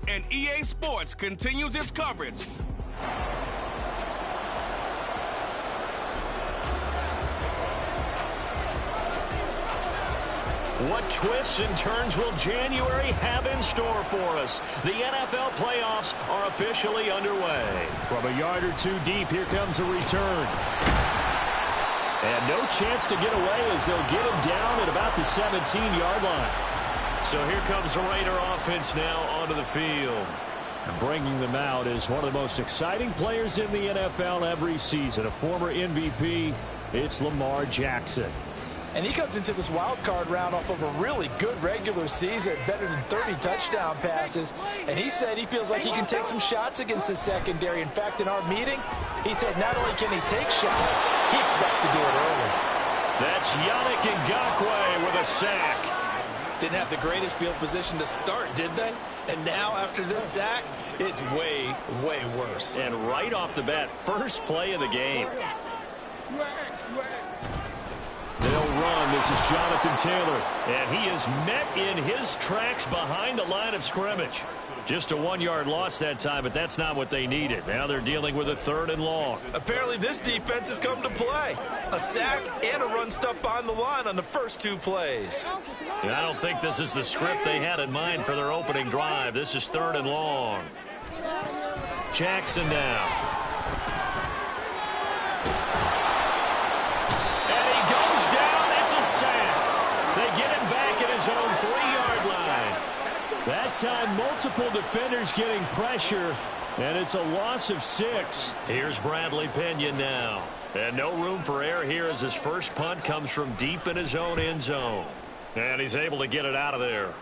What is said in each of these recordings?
and EA Sports continues its coverage. What twists and turns will January have in store for us? The NFL playoffs are officially underway. From a yard or two deep, here comes a return. And no chance to get away as they'll get him down at about the 17-yard line. So here comes the Raider offense now onto the field. And bringing them out is one of the most exciting players in the NFL every season, a former MVP. It's Lamar Jackson. And he comes into this wild card round off of a really good regular season, better than 30 touchdown passes. And he said he feels like he can take some shots against the secondary. In fact, in our meeting, he said not only can he take shots, he expects to do it early. That's Yannick Ngakoue with a sack. Didn't have the greatest field position to start, did they? And now, after this sack, it's way, way worse. And right off the bat, first play of the game. They'll run. This is Jonathan Taylor. And he is met in his tracks behind the line of scrimmage. Just a 1-yard loss that time, but that's not what they needed. Now they're dealing with a 3rd and long. Apparently this defense has come to play. A sack and a run stuff behind the line on the first 2 plays. And I don't think this is the script they had in mind for their opening drive. This is 3rd and long. Jackson now. They get him back at his own 3-yard line. That time, multiple defenders getting pressure, and it's a loss of 6. Here's Bradley Pinion now. And no room for error here as his first punt comes from deep in his own end zone. And he's able to get it out of there.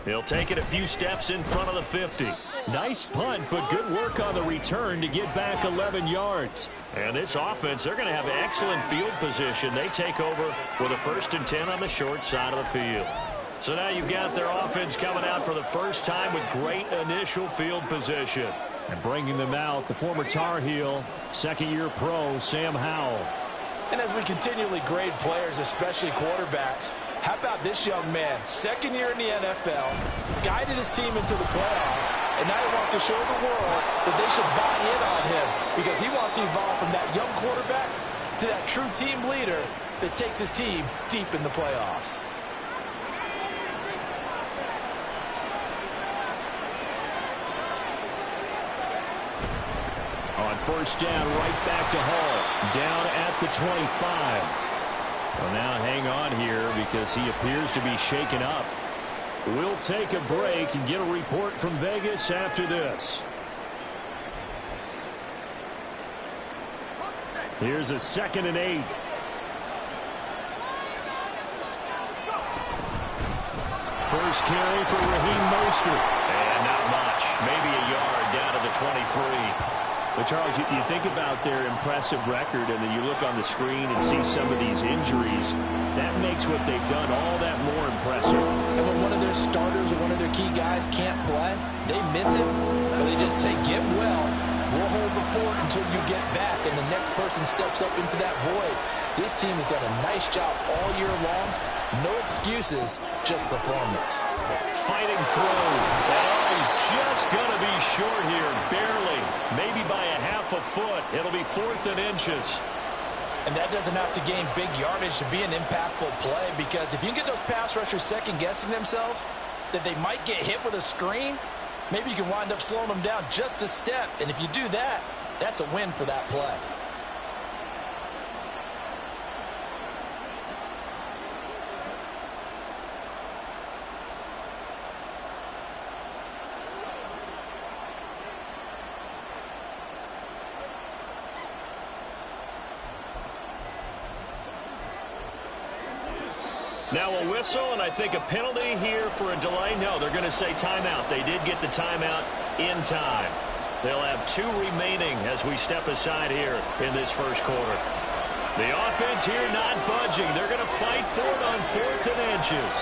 He'll take it a few steps in front of the 50. Nice punt, but good work on the return to get back 11 yards. And this offense, they're going to have excellent field position. They take over with a 1st and 10 on the short side of the field. So now you've got their offense coming out for the first time with great initial field position. And bringing them out, the former Tar Heel, 2nd-year pro, Sam Howell. And as we continually grade players, especially quarterbacks, how about this young man, 2nd year in the NFL, guided his team into the playoffs, and now he wants to show the world that they should buy in on him because he wants to evolve from that young quarterback to that true team leader that takes his team deep in the playoffs. On 1st down, right back to Hall, down at the 25. Well, now hang on here because he appears to be shaken up. We'll take a break and get a report from Vegas after this. Here's a 2nd and 8. First carry for Raheem Mostert. And not much. Maybe a yard down to the 23. But, Charles, you think about their impressive record, and then you look on the screen and see some of these injuries. That makes what they've done all that more impressive. And when one of their starters or one of their key guys can't play, they miss him, or they just say, get well. We'll hold the fort until you get back, and the next person steps up into that void. This team has done a nice job all year long. No excuses, just performance. Fighting through. Oh, he's just going to be short here, barely. Maybe by a half a foot. It'll be 4th and inches. And that doesn't have to gain big yardage to be an impactful play, because if you can get those pass rushers second-guessing themselves, that they might get hit with a screen, maybe you can wind up slowing them down just a step. And if you do that, that's a win for that play. Now a whistle, and I think a penalty here for a delay. No, they're going to say timeout. They did get the timeout in time. They'll have 2 remaining as we step aside here in this first quarter. The offense here not budging. They're going to fight for it on 4th and inches.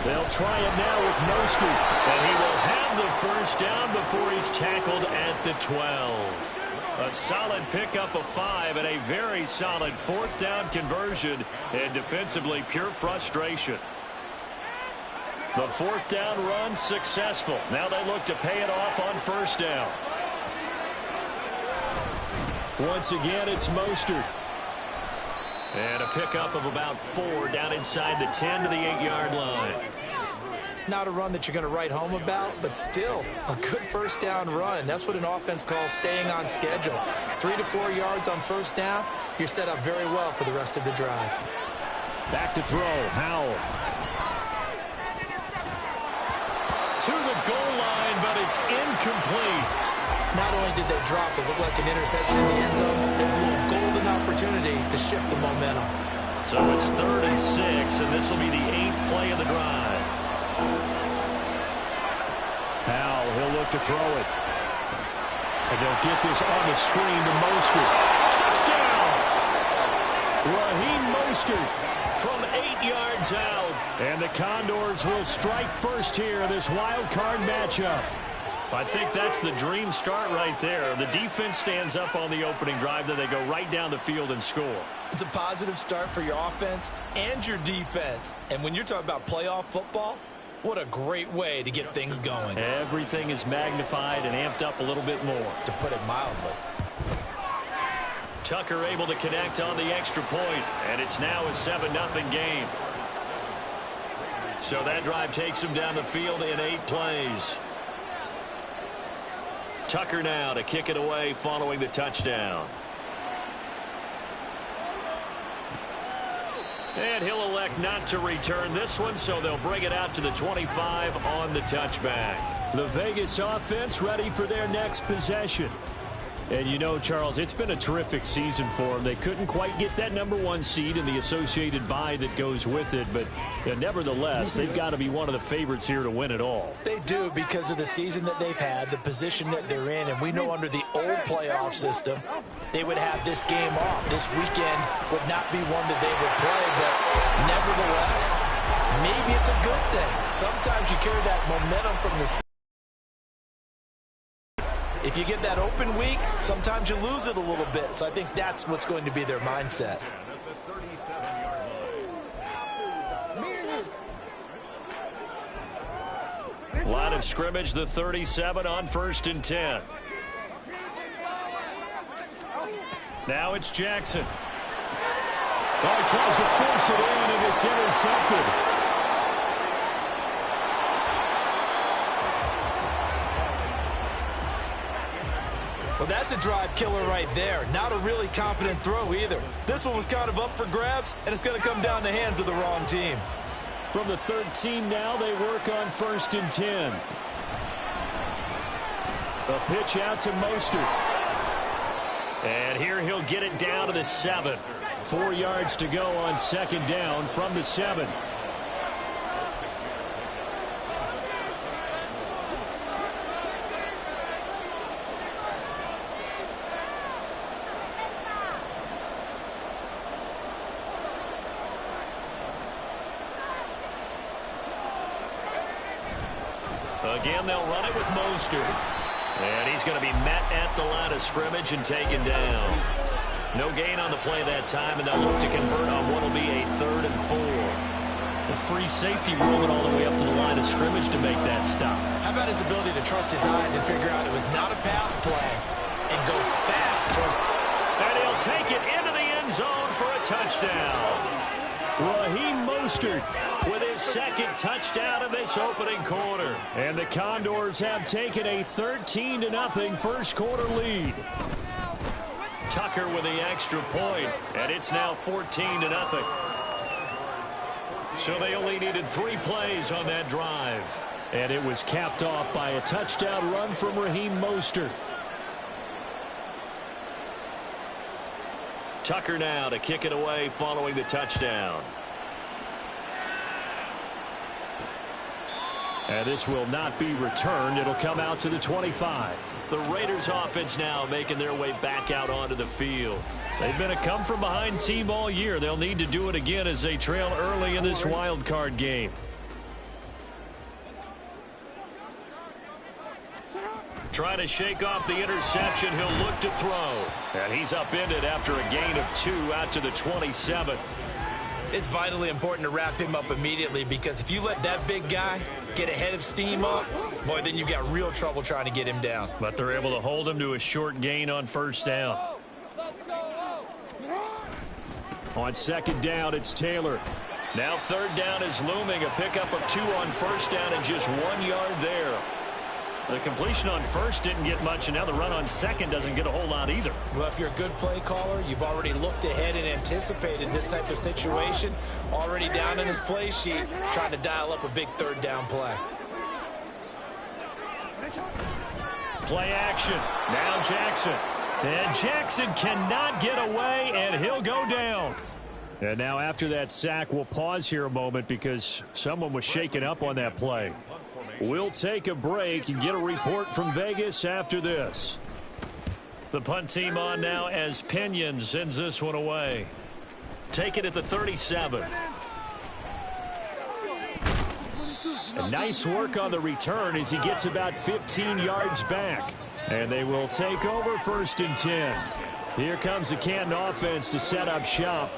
They'll try it now with Mostert, and he will have the first down before he's tackled at the 12. A solid pickup of 5 and a very solid 4th down conversion, and defensively pure frustration. The fourth down run successful. Now they look to pay it off on first down. Once again, it's Mostert. And a pickup of about 4 down inside the 10 to the 8-yard line. Not a run that you're going to write home about, but still a good first down run. That's what an offense calls staying on schedule. 3 to 4 yards on first down, you're set up very well for the rest of the drive. Back to throw, Howell. To the goal line, but it's incomplete. Not only did they drop it, looked like an interception in the end zone, they blew a golden opportunity to shift the momentum. So it's 3rd and 6, and this will be the 8th play of the drive. Howell, he'll look to throw it. And they'll get this on the screen to Mostert. Touchdown! Raheem Mostert from 8 yards out. And the Condors will strike first here in this wild card matchup. I think that's the dream start right there. The defense stands up on the opening drive, then they go right down the field and score. It's a positive start for your offense and your defense. And when you're talking about playoff football, what a great way to get things going. Everything is magnified and amped up a little bit more. To put it mildly. Tucker able to connect on the extra point, and it's now a 7-0 game. So that drive takes him down the field in 8 plays. Tucker now to kick it away following the touchdown. And he'll elect not to return this one, so they'll bring it out to the 25 on the touchback. The Vegas offense ready for their next possession. And you know, Charles, it's been a terrific season for them. They couldn't quite get that #1 seed and the associated bye that goes with it, but nevertheless, they've got to be one of the favorites here to win it all. They do, because of the season that they've had, the position that they're in, and we know under the old playoff system, they would have this game off. This weekend would not be one that they would play, but nevertheless, maybe it's a good thing. Sometimes you carry that momentum from the season. If you get that open week, sometimes you lose it a little bit. So I think that's what's going to be their mindset. Line of scrimmage, the 37 on 1st and 10. Now it's Jackson. Oh, he tries to force it in, and it's intercepted. Well, that's a drive killer right there. Not a really confident throw either. This one was kind of up for grabs, and it's going to come down the hands of the wrong team. From the 13 now, they work on 1st and 10. The pitch out to Mostert. And here he'll get it down to the 7. 4 yards to go on 2nd down from the 7. Again, they'll run it with Mostert. And he's going to be met at the line of scrimmage and taken down. No gain on the play that time, and they'll look to convert on what will be a 3rd and 4. The free safety rolling all the way up to the line of scrimmage to make that stop. How about his ability to trust his eyes and figure out it was not a pass play and go fast towards... And he'll take it into the end zone for a touchdown. Raheem Mostert with his 2nd touchdown of this opening quarter. And the Condors have taken a 13-0 first quarter lead. Tucker with the extra point, and it's now 14-0. So they only needed 3 plays on that drive. And it was capped off by a touchdown run from Raheem Mostert. Tucker now to kick it away following the touchdown. And this will not be returned. It'll come out to the 25. The Raiders offense now making their way back out onto the field. They've been a come-from-behind team all year. They'll need to do it again as they trail early in this wild card game. Trying to shake off the interception. He'll look to throw. And he's upended after a gain of 2 out to the 27. It's vitally important to wrap him up immediately, because if you let that big guy get ahead of steam up, boy, then you've got real trouble trying to get him down. But they're able to hold him to a short gain on first down. On second down, it's Taylor. Now third down is looming. A pickup of 2 on first down and just 1 yard there. The completion on first didn't get much, and now the run on second doesn't get a whole lot either. Well, if you're a good play caller, you've already looked ahead and anticipated this type of situation. Already down in his play sheet, trying to dial up a big third down play. Play action. Now Jackson. And Jackson cannot get away, and he'll go down. And now after that sack, we'll pause here a moment because someone was shaken up on that play. We'll take a break and get a report from Vegas after this. The punt team on now as Pinion sends this one away. Take it at the 37. A nice work on the return as he gets about 15 yards back. And they will take over 1st and 10. Here comes the Canton offense to set up shop.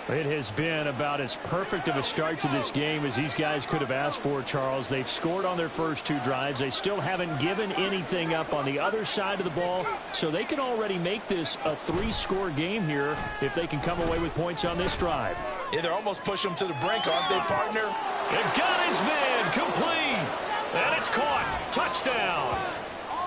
It has been about as perfect of a start to this game as these guys could have asked for, Charles. They've scored on their first 2 drives. They still haven't given anything up on the other side of the ball, so they can already make this a 3-score game here if they can come away with points on this drive. Yeah, they're almost pushing them to the brink, aren't they, partner? They've got his man complete. And it's caught. Touchdown.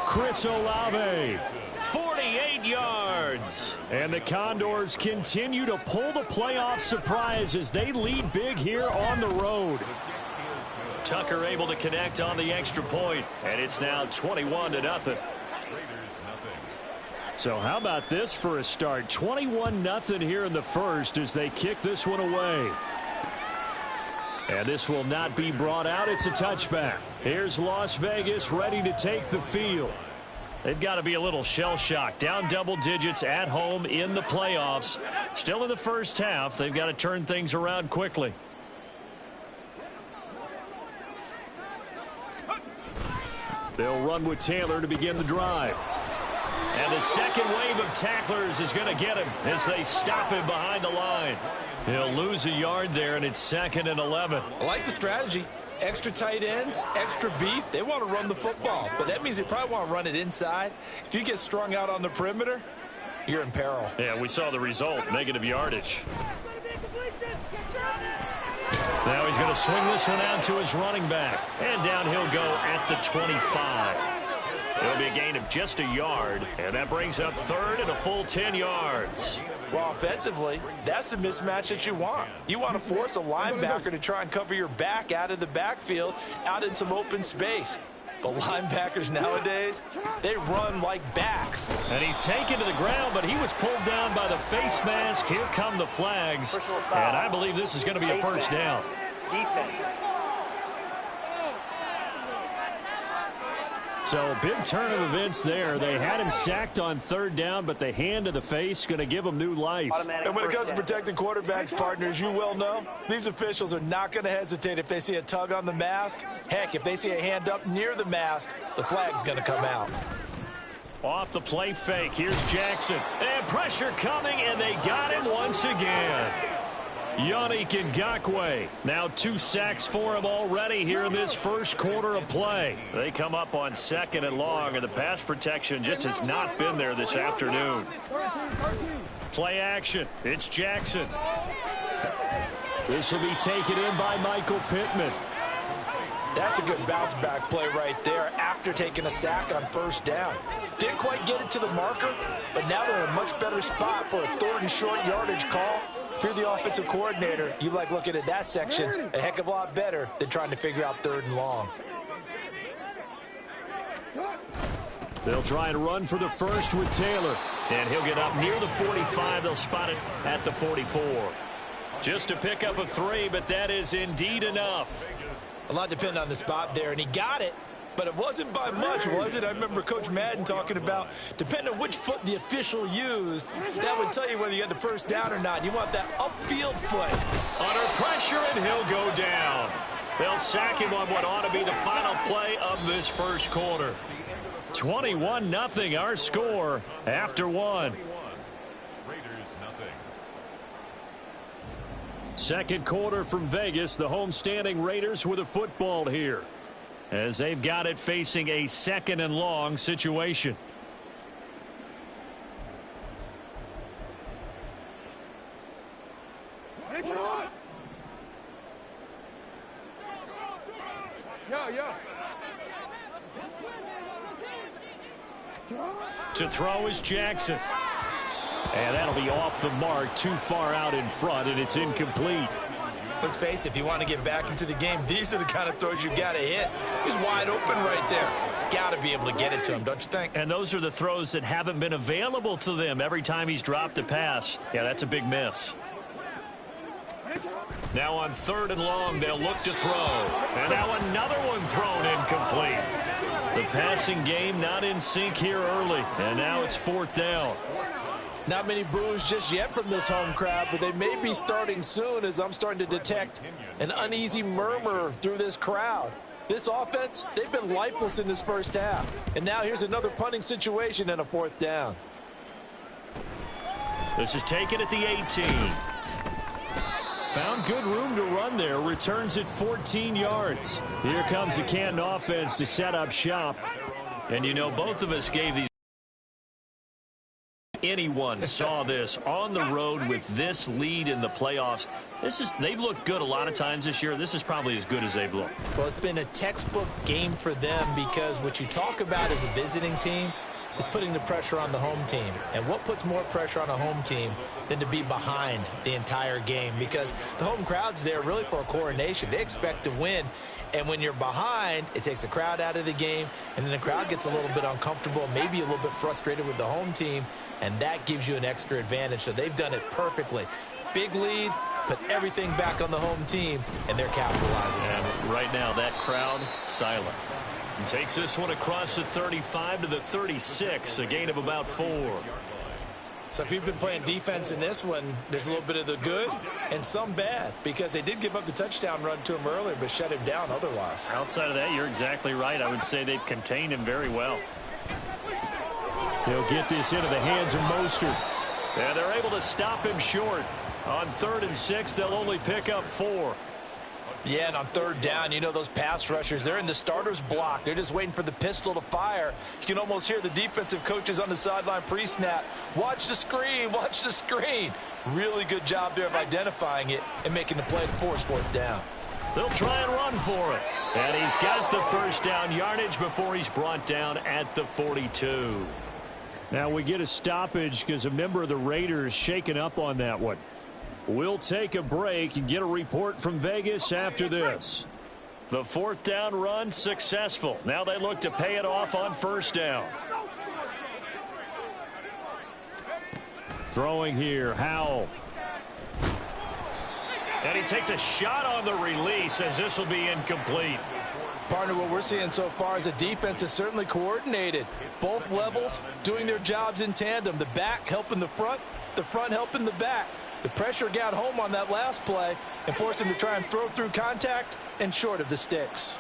Chris Olave. 48 yards. And the Condors continue to pull the playoff surprise as they lead big here on the road. Tucker able to connect on the extra point, and it's now 21-0. So how about this for a start? 21-0 here in the first as they kick this one away. And this will not be brought out. It's a touchback. Here's Las Vegas ready to take the field. They've got to be a little shell-shocked. Down double digits at home in the playoffs. Still in the first half. They've got to turn things around quickly. They'll run with Taylor to begin the drive. And the second wave of tacklers is going to get him as they stop him behind the line. He'll lose a yard there, and it's 2nd and 11. I like the strategy. Extra tight ends, extra beef. They want to run the football, but that means they probably want to run it inside. If you get strung out on the perimeter, you're in peril. Yeah, we saw the result, negative yardage. Now he's going to swing this one out to his running back. And down he'll go at the 25. It'll be a gain of just a yard, and that brings up 3rd and a full 10 yards. Well, offensively, that's the mismatch that you want. You want to force a linebacker to try and cover your back out of the backfield, out in some open space. But linebackers nowadays, they run like backs. And he's taken to the ground, but he was pulled down by the face mask. Here come the flags. And I believe this is going to be a first down. So big turn of events there. They had him sacked on 3rd down, but the hand to the face going to give him new life. And when it comes to protecting quarterbacks, partners, you well know, these officials are not going to hesitate if they see a tug on the mask. Heck, if they see a hand up near the mask, the flag's going to come out. Off the play fake, here's Jackson. And pressure coming, and they got him once again. Yannick Ngakoue. Now 2 sacks for him already here in this first quarter of play. They come up on 2nd and long, and the pass protection just has not been there this afternoon. Play action. It's Jackson. This will be taken in by Michael Pittman. That's a good bounce back play right there after taking a sack on 1st down. Didn't quite get it to the marker, but now they're in a much better spot for a 3rd and short yardage call. If you're the offensive coordinator, you like looking at that section a heck of a lot better than trying to figure out 3rd and long. They'll try and run for the first with Taylor. And he'll get up near the 45. They'll spot it at the 44. Just a pickup of 3, but that is indeed enough. A lot depended on the spot there, and he got it. But it wasn't by much, was it? I remember Coach Madden talking about, depending on which foot the official used, that would tell you whether you got the first down or not. You want that upfield foot. Under pressure, and he'll go down. They'll sack him on what ought to be the final play of this first quarter. 21-0 our score after 1. Second quarter from Vegas. The homestanding Raiders with a football here, as they've got it facing a 2nd and long situation. To throw is Jackson. And that'll be off the mark, too far out in front, and it's incomplete. Let's face it, if you want to get back into the game, these are the kind of throws you got to hit. He's wide open right there. Got to be able to get it to him, don't you think? And those are the throws that haven't been available to them every time he's dropped a pass. Yeah, that's a big miss. Now on 3rd and long, they'll look to throw. And now another one thrown incomplete. The passing game not in sync here early. And now it's 4th down. Not many boos just yet from this home crowd, but they may be starting soon, as I'm starting to detect an uneasy murmur through this crowd. This offense, they've been lifeless in this first half. And now here's another punting situation and a 4th down. This is taken at the 18. Found good room to run there. Returns at 14 yards. Here comes the Canton offense to set up shop. And you know, both of us gave these. Anyone saw this on the road with this lead in the playoffs. They've looked good a lot of times this year. This is probably as good as they've looked. Well, it's been a textbook game for them, because what you talk about as a visiting team is putting the pressure on the home team. And what puts more pressure on a home team than to be behind the entire game? Because the home crowd's there really for a coronation. They expect to win. And when you're behind, it takes the crowd out of the game, and then the crowd gets a little bit uncomfortable, maybe a little bit frustrated with the home team, and that gives you an extra advantage. So they've done it perfectly. Big lead, put everything back on the home team, and they're capitalizing. And right now, that crowd silent. And takes this one across the 35 to the 36, a gain of about 4. So if you've been playing defense in this one, there's a little bit of the good and some bad, because they did give up the touchdown run to him earlier, but shut him down otherwise. Outside of that, you're exactly right. I would say they've contained him very well. They'll get this into the hands of Mostert. And they're able to stop him short. On 3rd and 6, they'll only pick up 4. Yeah, and on 3rd down, you know those pass rushers, they're in the starter's block. They're just waiting for the pistol to fire. You can almost hear the defensive coaches on the sideline pre-snap. Watch the screen, watch the screen. Really good job there of identifying it and making the play to force 4th down. They'll try and run for it. And he's got the first down yardage before he's brought down at the 42. Now we get a stoppage because a member of the Raiders shaken up on that one. We'll take a break and get a report from Vegas after this. The 4th down run successful. Now they look to pay it off on 1st down. Throwing here, Howell. And he takes a shot on the release, as this will be incomplete. Partner, what we're seeing so far is the defense is certainly coordinated. Both levels doing their jobs in tandem. The back helping the front helping the back. The pressure got home on that last play and forced him to try and throw through contact and short of the sticks.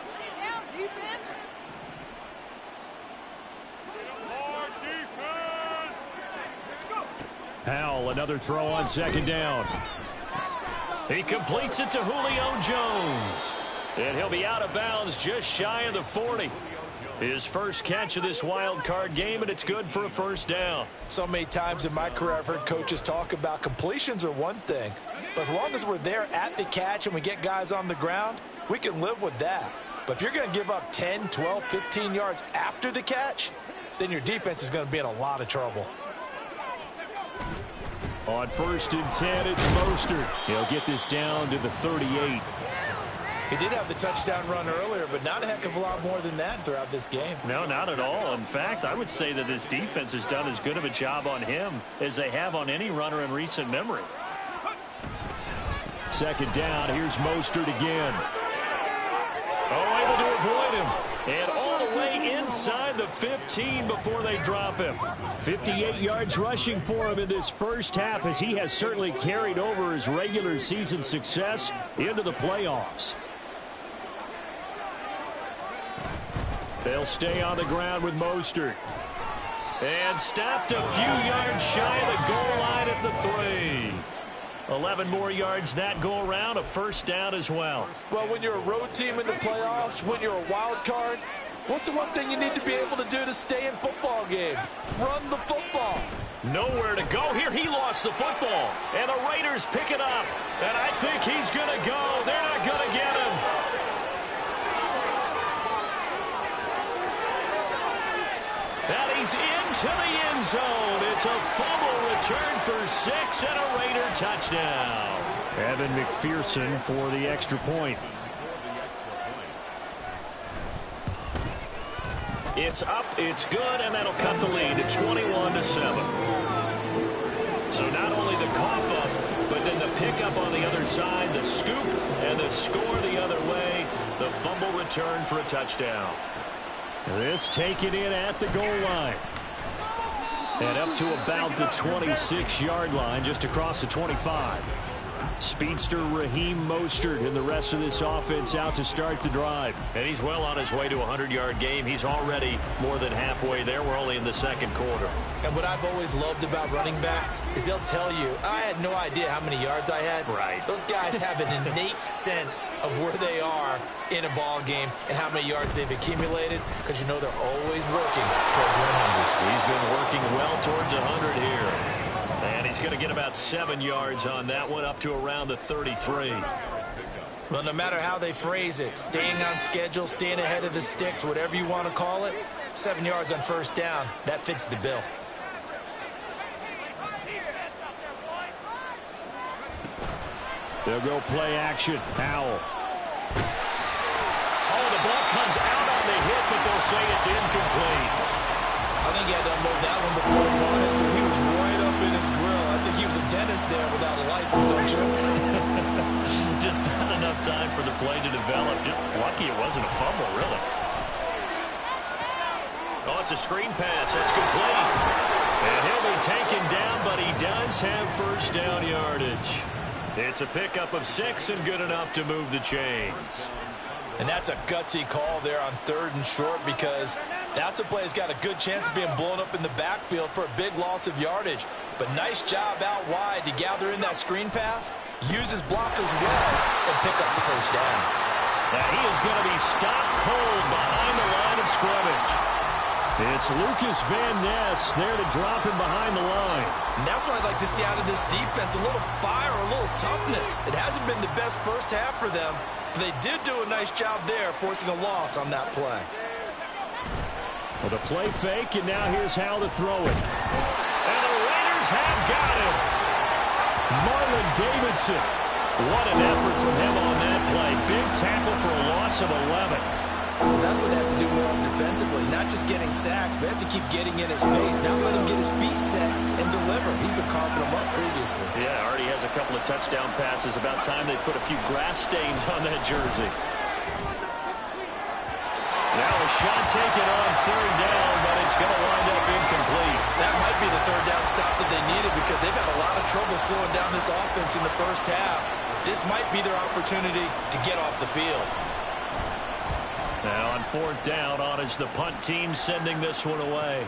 Howell, another throw on 2nd down. He completes it to Julio Jones. And he'll be out of bounds just shy of the 40. His first catch of this wild card game, and it's good for a 1st down. So many times in my career I've heard coaches talk about completions are one thing, but as long as we're there at the catch and we get guys on the ground, we can live with that. But if you're going to give up 10, 12, 15 yards after the catch, then your defense is going to be in a lot of trouble. On 1st and 10, it's Mostert. He'll get this down to the 38. He did have the touchdown run earlier, but not a heck of a lot more than that throughout this game. No, not at all. In fact, I would say that this defense has done as good of a job on him as they have on any runner in recent memory. 2nd down, here's Mostert again. Oh, able to avoid him. And all the way inside the 15 before they drop him. 58 yards rushing for him in this first half, as he has certainly carried over his regular season success into the playoffs. They'll stay on the ground with Mostert. And stopped a few yards shy of the goal line at the 3. 11 more yards that go around, a first down as well. Well, when you're a road team in the playoffs, when you're a wild card, what's the one thing you need to be able to do to stay in football games? Run the football. Nowhere to go here. He lost the football. And the Raiders pick it up. And I think he's going to go. They're not going to get him. And he's into the end zone. It's a fumble return for 6 and a Raider touchdown. Evan McPherson for the extra point. It's up, it's good, and that'll cut the lead to 21-7. So not only the cough up, but then the pickup on the other side, the scoop, and the score the other way, the fumble return for a touchdown. This taken in at the goal line. And up to about the 26-yard line, just across the 25. Speedster Raheem Mostert and the rest of this offense out to start the drive. And he's well on his way to a 100-yard game. He's already more than halfway there. We're only in the second quarter. And what I've always loved about running backs is they'll tell you, I had no idea how many yards I had. Right. Those guys have an innate sense of where they are in a ball game and how many yards they've accumulated, because you know they're always working towards 100. He's been working well towards 100 here. And he's going to get about 7 yards on that one, up to around the 33. Well, no matter how they phrase it, staying on schedule, staying ahead of the sticks, whatever you want to call it, 7 yards on first down, that fits the bill. They'll go play action. Powell. Oh, the ball comes out on the hit, but they'll say it's incomplete. I think he had to unload that one before he wanted to. He was right up in his grill. I think he was a dentist there without a license, don't you? Just not enough time for the play to develop. Just lucky it wasn't a fumble, really. Oh, it's a screen pass. That's complete. And he'll be taken down, but he does have first down yardage. It's a pickup of 6 and good enough to move the chains. And that's a gutsy call there on 3rd and short, because that's a play that's got a good chance of being blown up in the backfield for a big loss of yardage. But nice job out wide to gather in that screen pass, use his blockers well, and pick up the first down. Now he is going to be stopped cold behind the line of scrimmage. It's Lucas Van Ness there to drop him behind the line. And that's what I'd like to see out of this defense, a little fire, a little toughness. It hasn't been the best first half for them, but they did do a nice job there, forcing a loss on that play. Well, the play fake, and now here's how to throw it. And the Raiders have got him. Marlon Davidson. What an effort from him on that play. Big tackle for a loss of 11. Well, that's what they have to do more defensively, not just getting sacks, but have to keep getting in his face. Now let him get his feet set and deliver. He's been carving them up previously. Yeah, already has a couple of touchdown passes. About time they put a few grass stains on that jersey. Now a shot taken on 3rd down, but it's going to wind up incomplete. That might be the 3rd down stop that they needed, because they've got a lot of trouble slowing down this offense in the first half. This might be their opportunity to get off the field. Now on 4th down, on is the punt team sending this one away.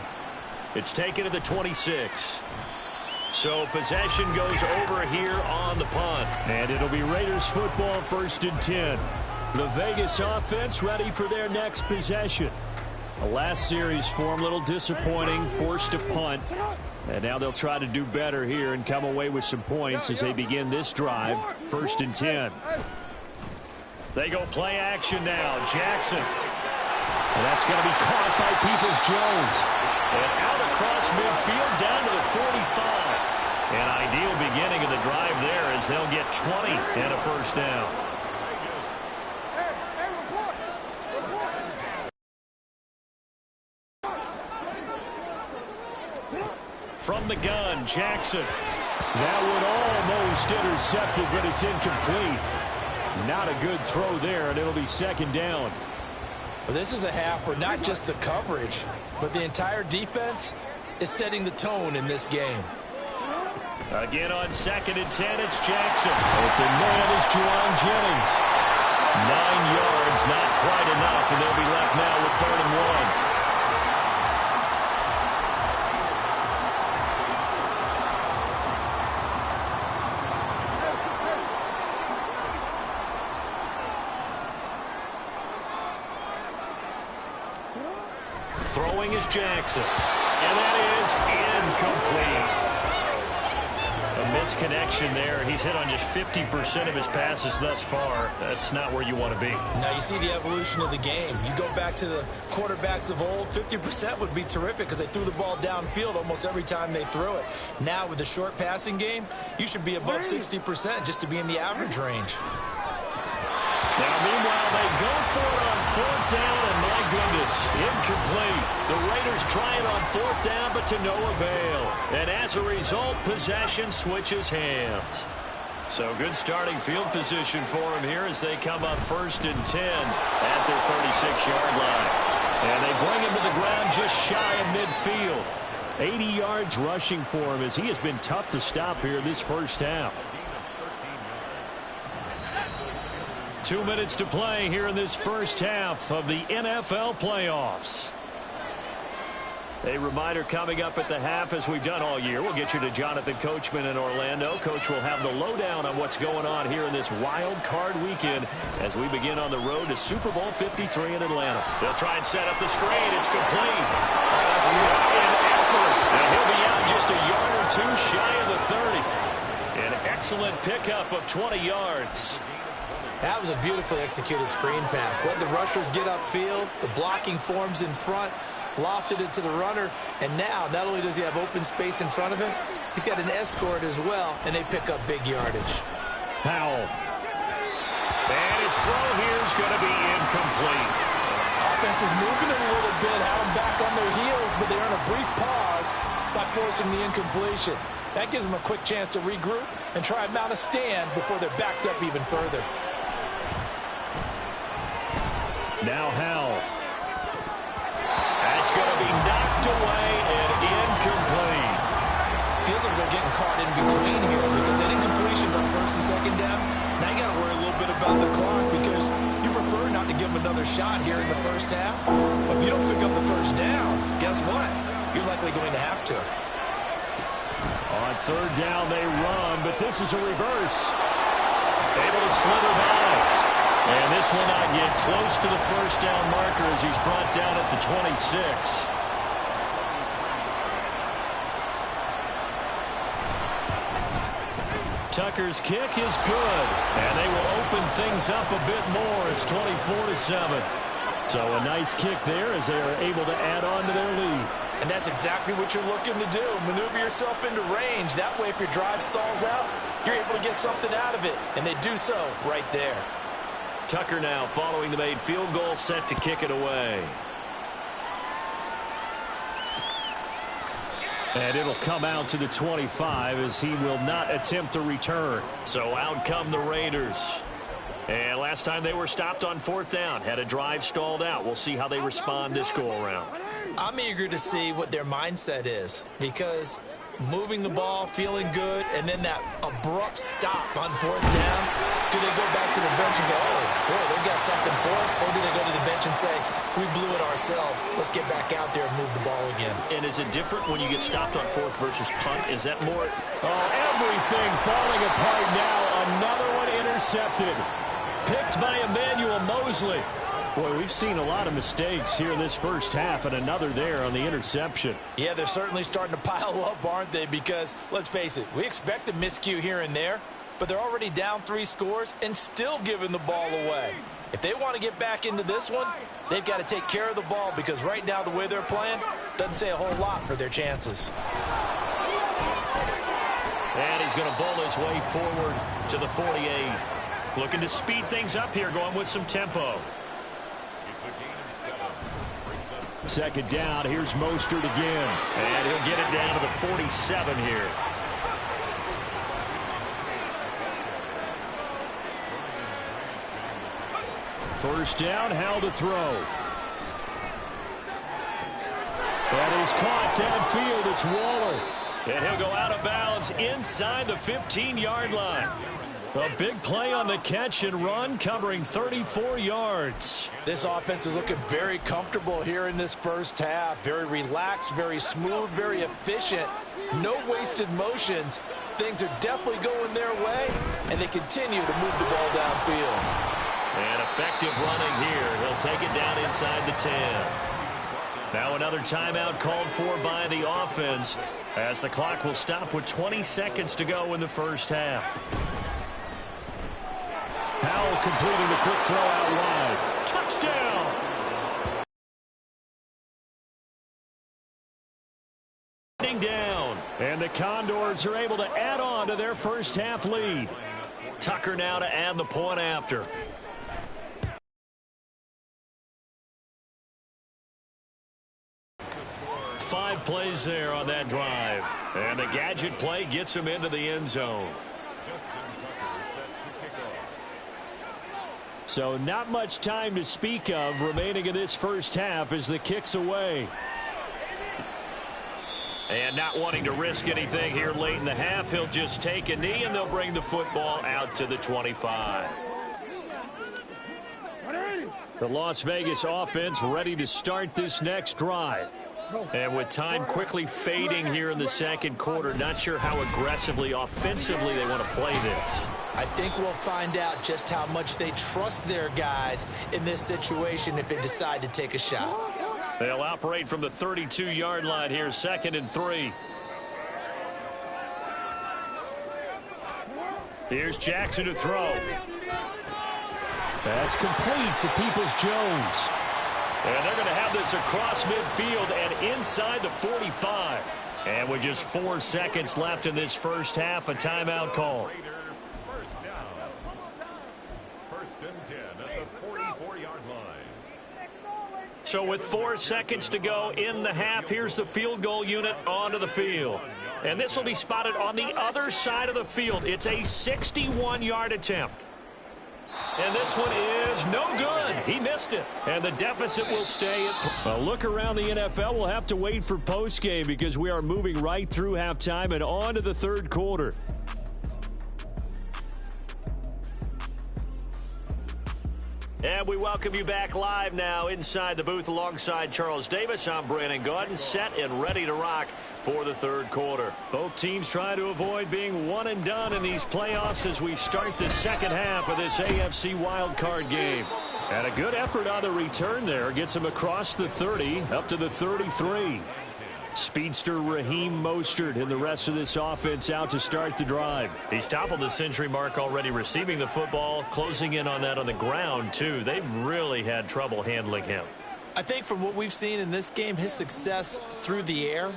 It's taken to the 26. So possession goes over here on the punt. And it'll be Raiders football, 1st and 10. The Vegas offense ready for their next possession. The last series for them, a little disappointing, forced a punt. And now they'll try to do better here and come away with some points as they begin this drive, 1st and 10. They go play action now. Jackson. And that's going to be caught by Peoples-Jones. And out across midfield down to the 45. An ideal beginning of the drive there as they'll get 20 and a first down. From the gun, Jackson. That one almost intercepted, but it's incomplete. Not a good throw there, and it'll be 2nd down. Well, this is a half where not just the coverage, but the entire defense is setting the tone in this game. Again on 2nd and 10, it's Jackson. Open man is Juwan Jennings. 9 yards, not quite enough, and they'll be left now with 3rd and 1. Throwing is Jackson. And that is incomplete. A misconnection there. He's hit on just 50% of his passes thus far. That's not where you want to be. Now you see the evolution of the game. You go back to the quarterbacks of old, 50% would be terrific because they threw the ball downfield almost every time they threw it. Now with the short passing game, you should be above 60% just to be in the average range. Now, meanwhile, they go for it on fourth down, and my goodness, incomplete. The Raiders try it on fourth down, but to no avail. And as a result, possession switches hands. So good starting field position for them here as they come up 1st and 10 at their 36-yard line. And they bring him to the ground just shy of midfield. 80 yards rushing for him as he has been tough to stop here this first half. 2 minutes to play here in this first half of the NFL playoffs. A reminder coming up at the half, as we've done all year. We'll get you to Jonathan Coachman in Orlando. Coach will have the lowdown on what's going on here in this wild card weekend as we begin on the road to Super Bowl 53 in Atlanta. They'll try and set up the screen. It's complete. A stallion effort. And he'll be out just a yard or two shy of the 30. An excellent pickup of 20 yards. That was a beautifully executed screen pass. Let the rushers get upfield. The blocking forms in front. Lofted it to the runner. And now, not only does he have open space in front of him, he's got an escort as well, and they pick up big yardage. Powell. And his throw here is going to be incomplete. Offense is moving it a little bit, had them back on their heels, but they earn a brief pause by forcing the incompletion. That gives them a quick chance to regroup and try and mount a stand before they're backed up even further. Now Howell. That's going to be knocked away and incomplete. Feels like they're getting caught in between here because that incompletion's on 1st and 2nd down. Now you got to worry a little bit about the clock because you prefer not to give them another shot here in the first half. But if you don't pick up the first down, guess what? You're likely going to have to. On 3rd down, they run, but this is a reverse. Able to slither by. And this will not get close to the first down marker as he's brought down at the 26. Tucker's kick is good, and they will open things up a bit more. It's 24-7. So a nice kick there as they are able to add on to their lead. And that's exactly what you're looking to do. Maneuver yourself into range. That way, if your drive stalls out, you're able to get something out of it. And they do so right there. Tucker now following the made field goal, set to kick it away. And it'll come out to the 25 as he will not attempt a return. So out come the Raiders. And last time they were stopped on 4th down, had a drive stalled out. We'll see how they respond this go-around. I'm eager to see what their mindset is because moving the ball, feeling good, and then that abrupt stop on 4th down. Do they go back to the bench and go, oh, boy, they've got something for us? Or do they go to the bench and say, we blew it ourselves. Let's get back out there and move the ball again. And is it different when you get stopped on 4th versus punt? Is that more? Oh, everything falling apart now. Another one intercepted. Picked by Emmanuel Mosley. Boy, we've seen a lot of mistakes here in this first half, and another there on the interception. Yeah, they're certainly starting to pile up, aren't they? Because, let's face it, we expect a miscue here and there, but they're already down 3 scores and still giving the ball away. If they want to get back into this one, they've got to take care of the ball because right now the way they're playing doesn't say a whole lot for their chances. And he's going to bowl his way forward to the 48. Looking to speed things up here, going with some tempo. 2nd down, here's Mostert again. And he'll get it down to the 47 here. First down, Howell to throw. That is caught downfield. It's Waller. And he'll go out of bounds inside the 15-yard line. A big play on the catch and run, covering 34 yards. This offense is looking very comfortable here in this first half. Very relaxed, very smooth, very efficient. No wasted motions. Things are definitely going their way, and they continue to move the ball downfield. And effective running here. He'll take it down inside the 10. Now another timeout called for by the offense as the clock will stop with 20 seconds to go in the first half. Howell completing the quick throw out wide. Touchdown! Down, and the Condors are able to add on to their first half lead. Tucker now to add the point after. Five plays there on that drive, and the gadget play gets him into the end zone. So not much time to speak of remaining in this first half as the kick's away. And not wanting to risk anything here late in the half, he'll just take a knee, and they'll bring the football out to the 25. The Las Vegas offense ready to start this next drive. And with time quickly fading here in the second quarter, not sure how aggressively, offensively they want to play this. I think we'll find out just how much they trust their guys in this situation if they decide to take a shot. They'll operate from the 32-yard line here, 2nd and 3. Here's Jackson to throw. That's complete to Peoples-Jones. And they're going to have this across midfield and inside the 45. And with just 4 seconds left in this first half, a timeout call. First and 10 at the 44-yard line. So with 4 seconds to go in the half, here's the field goal unit onto the field. And this will be spotted on the other side of the field. It's a 61-yard attempt. And this one is no good. He missed it. And the deficit will stay at 3. A look around the NFL. We'll have to wait for postgame because we are moving right through halftime and on to the third quarter. And we welcome you back live now inside the booth alongside Charles Davis. I'm Brandon Gaudin, set and ready to rock for the third quarter. Both teams trying to avoid being one and done in these playoffs as we start the second half of this AFC wildcard game. And a good effort on the return there. Gets him across the 30, up to the 33. Speedster Raheem Mostert and the rest of this offense out to start the drive. He's toppled the century mark already receiving the football, closing in on that on the ground, too. They've really had trouble handling him. I think from what we've seen in this game, his success through the air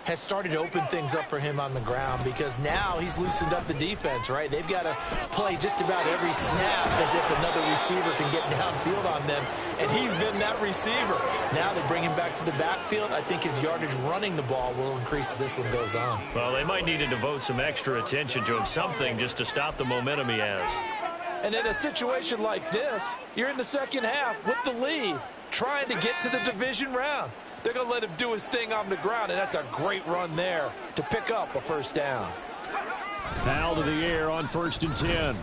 has started to open things up for him on the ground because now he's loosened up the defense, right? They've got to play just about every snap as if another receiver can get downfield on them, and he's been that receiver. Now they bring him back to the backfield. I think his yardage running the ball will increase as this one goes on. Well, they might need to devote some extra attention to him, something just to stop the momentum he has. And in a situation like this, you're in the second half with the lead, trying to get to the division round. They're going to let him do his thing on the ground, and that's a great run there to pick up a first down. Foul to the air on 1st and 10.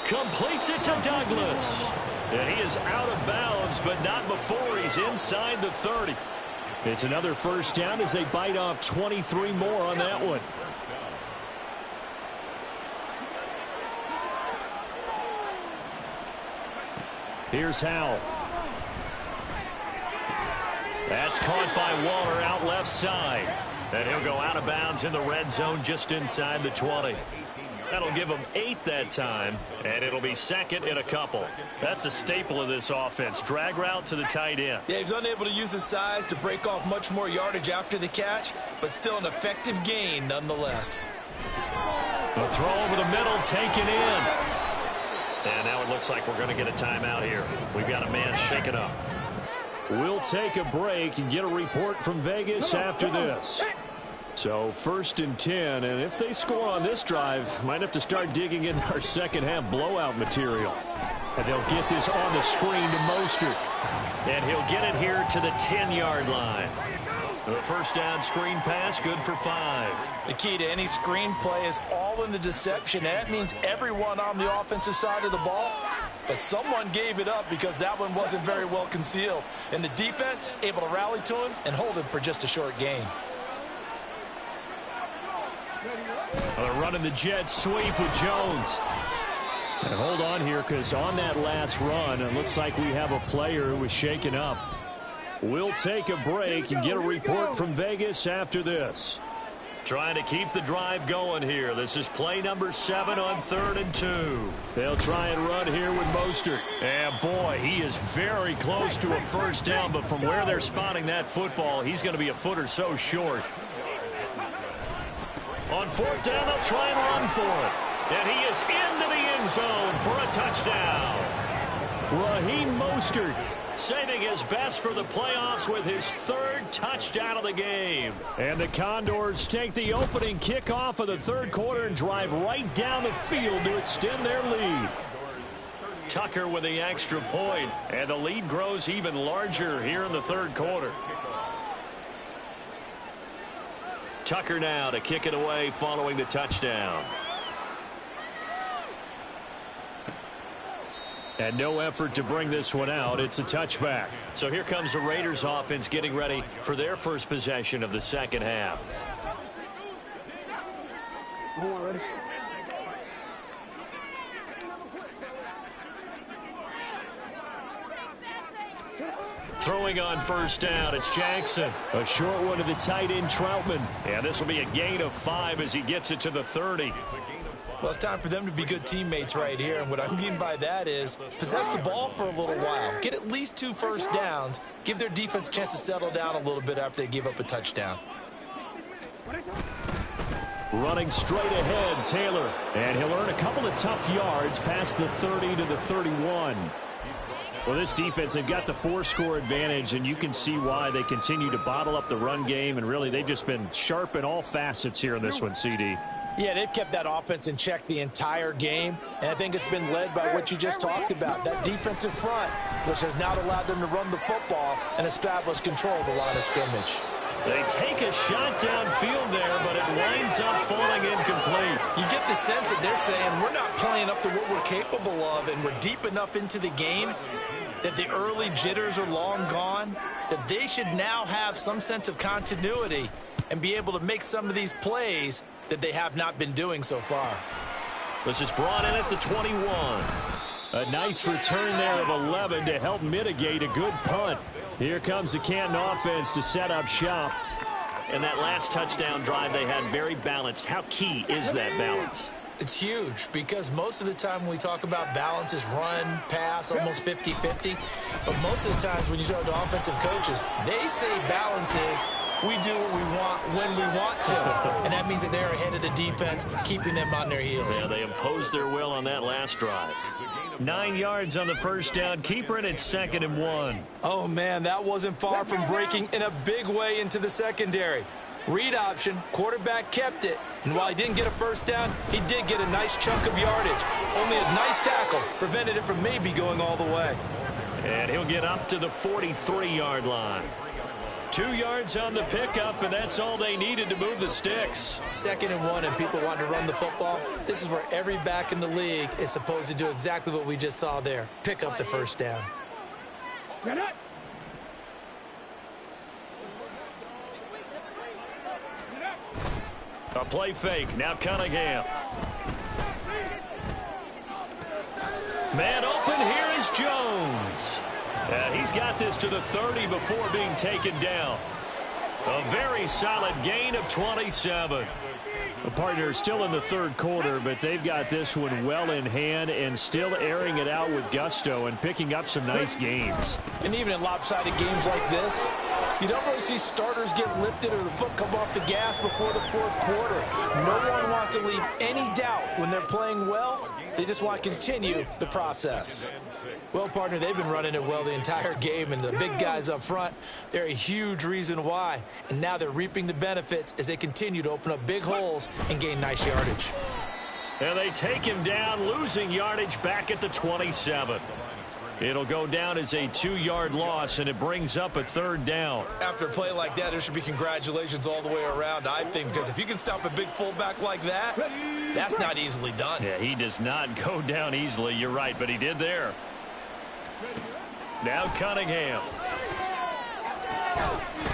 Completes it to Douglas. And he is out of bounds, but not before he's inside the 30. It's another first down as they bite off 23 more on that one. Here's Howell. That's caught by Waller out left side. And he'll go out of bounds in the red zone just inside the 20. That'll give him 8 that time, and it'll be 2nd and a couple. That's a staple of this offense. Drag route to the tight end. Yeah, he's unable to use his size to break off much more yardage after the catch, but still an effective gain nonetheless. The throw over the middle taken in. And now it looks like we're going to get a timeout here. We've got a man shaken up. We'll take a break and get a report from Vegas after this. So 1st and 10, and if they score on this drive, might have to start digging in our second half blowout material. And they'll get this on the screen to Mostert. And he'll get it here to the 10-yard line. The first down screen pass, good for 5. The key to any screen play is all in the deception. That means everyone on the offensive side of the ball. But someone gave it up because that one wasn't very well concealed. And the defense able to rally to him and hold him for just a short gain. They're running the jet sweep with Jones. And hold on here, because on that last run, it looks like we have a player who was shaken up. We'll take a break and get a report from Vegas after this. Trying to keep the drive going here. This is play number 7 on 3rd and 2. They'll try and run here with Mostert. And boy, he is very close to a first down, but from where they're spotting that football, he's going to be a foot or so short. On 4th down, they'll try and run for it. And he is into the end zone for a touchdown. Raheem Mostert saving his best for the playoffs with his 3rd touchdown of the game. And the Condors take the opening kickoff of the 3rd quarter and drive right down the field to extend their lead. Tucker with the extra point, and the lead grows even larger here in the 3rd quarter. Tucker now to kick it away following the touchdown. And no effort to bring this one out. It's a touchback. So here comes the Raiders offense getting ready for their first possession of the second half. Throwing on first down, it's Jackson. A short one to the tight end, Troutman. And this will be a gain of 5 as he gets it to the 30. Well, it's time for them to be good teammates right here, and what I mean by that is possess the ball for a little while, get at least 2 first downs, give their defense a chance to settle down a little bit after they give up a touchdown. Running straight ahead, Taylor. And he'll earn a couple of tough yards past the 30 to the 31. Well, this defense, they've got the 4-score advantage, and you can see why they continue to bottle up the run game, and really they've just been sharp in all facets here in this one, CD. Yeah, they've kept that offense in check the entire game, and I think it's been led by what you just talked about, that defensive front, which has now allowed them to run the football and establish control of the line of scrimmage. They take a shot downfield there, but it winds up falling incomplete. You get the sense that they're saying we're not playing up to what we're capable of, and we're deep enough into the game that the early jitters are long gone, that they should now have some sense of continuity and be able to make some of these plays that they have not been doing so far. This is brought in at the 21. A nice return there of 11 to help mitigate a good punt. Here comes the Canton offense to set up shop. And that last touchdown drive they had very balanced. How key is that balance? It's huge because most of the time when we talk about balance is run, pass, almost 50-50. But most of the times when you talk to offensive coaches, they say balance is we do what we want when we want to. And that means that they're ahead of the defense, keeping them on their heels. Yeah, they imposed their will on that last drive. 9 yards on the first down. Keeper it at 2nd and 1. Oh, man, that wasn't far from breaking in a big way into the secondary. Read option, quarterback kept it, and while he didn't get a first down, he did get a nice chunk of yardage. Only a nice tackle prevented it from maybe going all the way. And he'll get up to the 43-yard line. 2 yards on the pickup, and that's all they needed to move the sticks. 2nd and 1, and people want to run the football. This is where every back in the league is supposed to do exactly what we just saw there. Pick up the first down. A play fake. Now Cunningham. Man open. Here is Jones. He's got this to the 30 before being taken down. A very solid gain of 27. The partner still in the 3rd quarter, but they've got this one well in hand and still airing it out with gusto and picking up some nice gains. And even in lopsided games like this, you don't really see starters get lifted or the foot come off the gas before the 4th quarter. No one wants to leave any doubt when they're playing well. They just want to continue the process. Well, partner, they've been running it well the entire game, and the big guys up front, they're a huge reason why. And now they're reaping the benefits as they continue to open up big holes and gain nice yardage. And they take him down, losing yardage back at the 27. It'll go down as a 2-yard loss, and it brings up a 3rd down. After a play like that, there should be congratulations all the way around, I think, because if you can stop a big fullback like that, that's not easily done. Yeah, he does not go down easily. You're right, but he did there. Now Cunningham.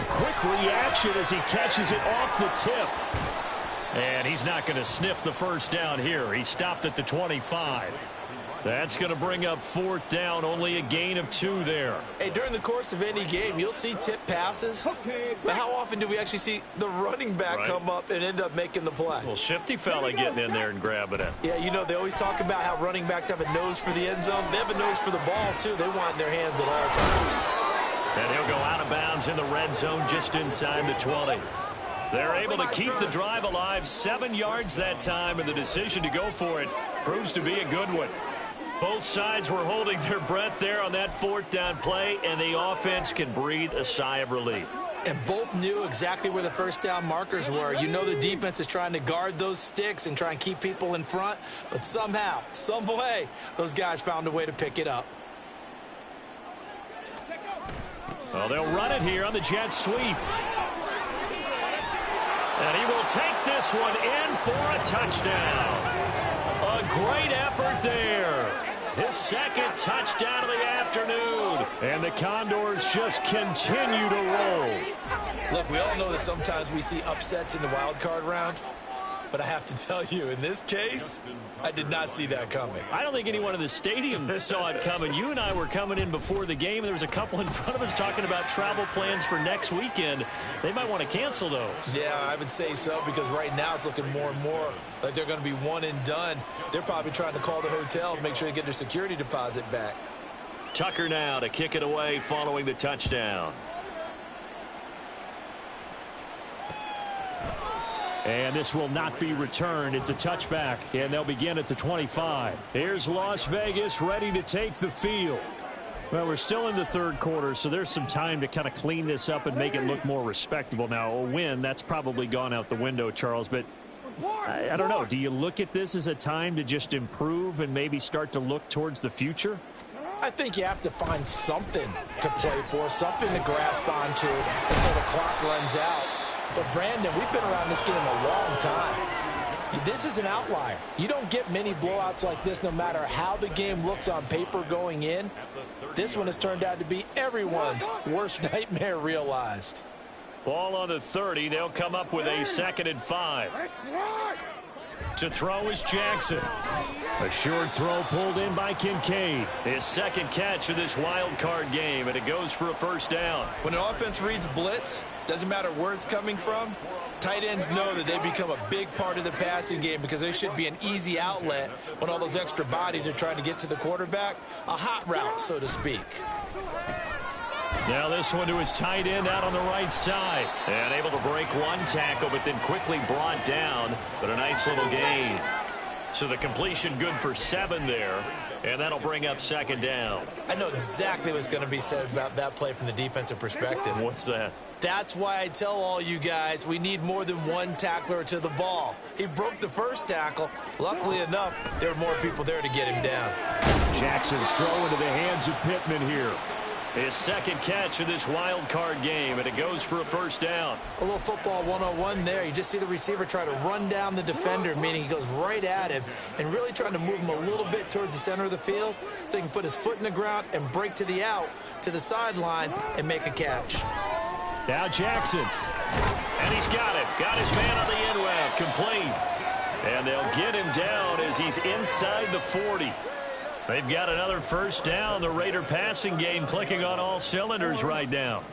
Quick reaction as he catches it off the tip. And he's not going to sniff the first down here. He stopped at the 25. That's going to bring up 4th down, only a gain of 2 there. Hey, during the course of any game, you'll see tip passes, but how often do we actually see the running back come up and end up making the play? Well, shifty fella getting in there and grabbing it. Yeah, you know, they always talk about how running backs have a nose for the end zone. They have a nose for the ball, too. They want it in their hands at all times. And he'll go out of bounds in the red zone just inside the 20. They're able to keep the drive alive, 7 yards that time, and the decision to go for it proves to be a good one. Both sides were holding their breath there on that 4th down play, and the offense can breathe a sigh of relief. And both knew exactly where the first down markers were. You know the defense is trying to guard those sticks and try and keep people in front, but somehow, some way, those guys found a way to pick it up. Well, they'll run it here on the jet sweep. And he will take this one in for a touchdown. A great effort there. His 2nd touchdown of the afternoon. And the Condors just continue to roll. Look, we all know that sometimes we see upsets in the wild card round. But I have to tell you, in this case, I did not see that coming. I don't think anyone in the stadium saw it coming. You and I were coming in before the game. There was a couple in front of us talking about travel plans for next weekend. They might want to cancel those. Yeah, I would say so, because right now it's looking more and more like they're going to be one and done. They're probably trying to call the hotel and make sure they get their security deposit back. Tucker now to kick it away following the touchdown. And this will not be returned. It's a touchback, and they'll begin at the 25. Here's Las Vegas ready to take the field. Well, we're still in the 3rd quarter, so there's some time to kind of clean this up and make it look more respectable. Now, a win, that's probably gone out the window, Charles, but I don't know. Do you look at this as a time to just improve and maybe start to look towards the future? I think you have to find something to play for, something to grasp onto until the clock runs out. But, Brandon, we've been around this game a long time. This is an outlier. You don't get many blowouts like this no matter how the game looks on paper going in. This one has turned out to be everyone's worst nightmare realized. Ball on the 30. They'll come up with a 2nd and 5. To throw is Jackson. A short throw pulled in by Kincaid. His 2nd catch of this wild card game, and it goes for a 1st down. When an offense reads blitz, doesn't matter where it's coming from, tight ends know that they become a big part of the passing game because they should be an easy outlet when all those extra bodies are trying to get to the quarterback. A hot route, so to speak. Now this one to his tight end out on the right side. And able to break one tackle, but then quickly brought down. But a nice little gain. So the completion good for 7 there. And that'll bring up 2nd down. I know exactly what's going to be said about that play from the defensive perspective. What's that? That's why I tell all you guys we need more than one tackler to the ball. He broke the 1st tackle. Luckily enough, there were more people there to get him down. Jackson's throw into the hands of Pittman here. His 2nd catch of this wild card game, and it goes for a 1st down. A little football 101 there. You just see the receiver try to run down the defender, meaning he goes right at him and really trying to move him a little bit towards the center of the field so he can put his foot in the ground and break to the out, to the sideline, and make a catch. Now Jackson. And he's got it. Got his man on the end route. Complete. And they'll get him down as he's inside the 40. They've got another 1st down. The Raider passing game clicking on all cylinders right now.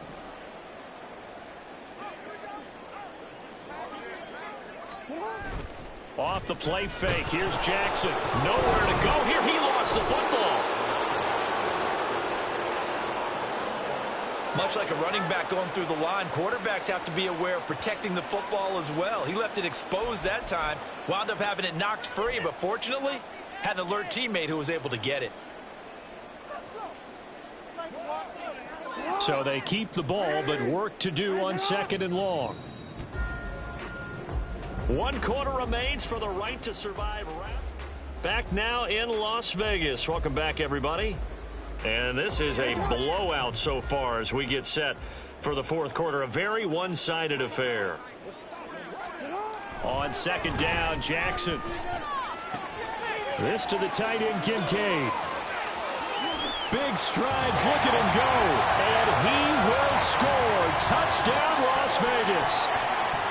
Off the play fake. Here's Jackson. Nowhere to go here. He lost the football. Much like a running back going through the line, quarterbacks have to be aware of protecting the football as well. He left it exposed that time, wound up having it knocked free, but fortunately, had an alert teammate who was able to get it. So they keep the ball, but work to do on 2nd and long. 1 quarter remains for the right to survive. Back now in Las Vegas. Welcome back, everybody. And this is a blowout so far as we get set for the 4th quarter. A very one-sided affair. On 2nd down, Jackson. This to the tight end, Kincaid. Big strides, look at him go. And he will score. Touchdown, Las Vegas.